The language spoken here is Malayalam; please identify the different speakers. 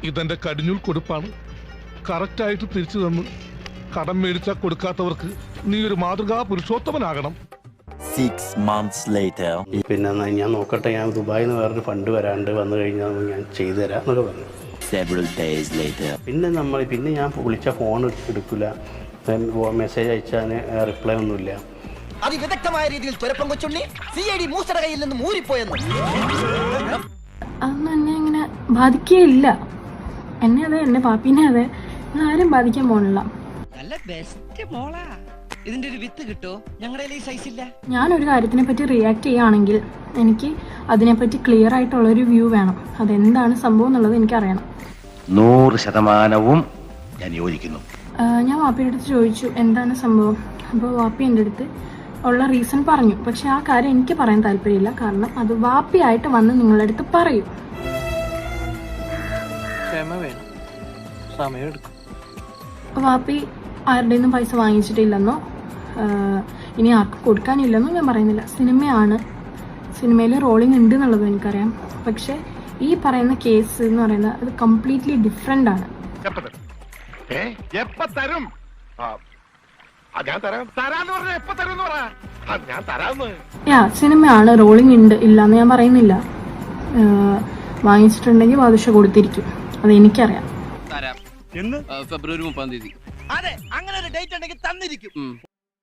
Speaker 1: ഇതെന്റെ കടിഞ്ഞൂൽ കൊടുപ്പാണ്. കറക്റ്റായിട്ട് തിരിച്ചു തന്നു. കടം മേടിച്ചാൽ കൊടുക്കാത്തവർക്ക് നീ ഒരു മാതൃകാ പുരുഷോത്തമനാകണം.
Speaker 2: 6 months later.
Speaker 3: പിന്നെ ഞാൻ നോക്കട്ടെ, ഞാൻ ദുബായിൽ നിന്ന് വേറൊരു ഫണ്ട് വരാണ്ട് വന്നു കഴിഞ്ഞാൽ ഞാൻ ചെയ്തു തരാം എന്നൊക്കെ പറഞ്ഞു.
Speaker 2: Several days later.
Speaker 3: പിന്നെ ഞാൻ വിളിച്ച ഫോൺ എടുക്കില്ല, മെസ്സേജ് അയച്ചാൽ റിപ്ലൈ ഒന്നുമില്ല.
Speaker 4: അതിവിദഗ്ധമായ രീതിയിൽ തുരപ്പം കൊച്ചുണ്ണി CID മൂസയുടെ കയ്യിൽ നിന്ന് മൂരിപ്പോയെന്ന്.
Speaker 5: അതൊന്നും എന്നെ ഇങ്ങനെ ബാധിക്കുകയില്ല. എന്നെ അതെ, എന്റെ പാപ്പീനെ അതെ, ആരും ബാധിക്കാൻ പോണില്ല.
Speaker 4: നല്ല ബെസ്റ്റ് മോളാ. ഇതിന്റെ ഒരു വിത്ത് കിട്ടോ? ഞങ്ങളുടെ ഈ സൈസ് ഇല്ല.
Speaker 5: ഞാനൊരു കാര്യത്തിനെ പറ്റി റിയാക്ട് ചെയ്യുകയാണെങ്കിൽ എനിക്ക് അതിനെപ്പറ്റി ക്ലിയർ ആയിട്ടുള്ളൊരു വ്യൂ വേണം. അതെന്താണ് സംഭവം എന്നുള്ളത് എനിക്കറിയണം.
Speaker 6: 100% ഞാൻ യോജിക്കുന്നു.
Speaker 5: ഞാൻ വാപ്പിയുടെ അടുത്ത് ചോദിച്ചു എന്താണ് സംഭവം. അപ്പോൾ വാപ്പി എൻ്റെ അടുത്ത് ഉള്ള റീസൺ പറഞ്ഞു. പക്ഷെ ആ കാര്യം എനിക്ക് പറയാൻ താല്പര്യമില്ല, കാരണം അത് വാപ്പിയായിട്ട് വന്ന് നിങ്ങളുടെ അടുത്ത് പറയും.
Speaker 4: ക്ഷമ വേണം, സമയമെടുക്കും.
Speaker 5: വാപ്പി ആരുടെ നിന്നും പൈസ വാങ്ങിച്ചിട്ടില്ലെന്നോ ഇനി ആർക്കും കൊടുക്കാനില്ലെന്നോ ഞാൻ പറയുന്നില്ല. സിനിമയാണ്, സിനിമയിൽ റോളിംഗ് ഉണ്ട് എന്നുള്ളത് എനിക്കറിയാം. പക്ഷെ ഈ പറയുന്ന കേസ് എന്ന് പറയുന്നത് അത് കംപ്ലീറ്റ്ലി ഡിഫറെൻ്റ് ആണ്. സിനിമയാണ്, റോളിംഗ് ഉണ്ട്, ഇല്ലാന്ന് ഞാൻ പറയുന്നില്ല. വാങ്ങിച്ചിട്ടുണ്ടെങ്കിൽ ബാദുഷ കൊടുത്തിരിക്കും, അത് എനിക്കറിയാം.
Speaker 7: ഫെബ്രുവരി 30-ാം തീയതി.
Speaker 4: അതെ, അങ്ങനെ ഒരു ഡേറ്റ് ഉണ്ടെങ്കിൽ തന്നിരിക്കും.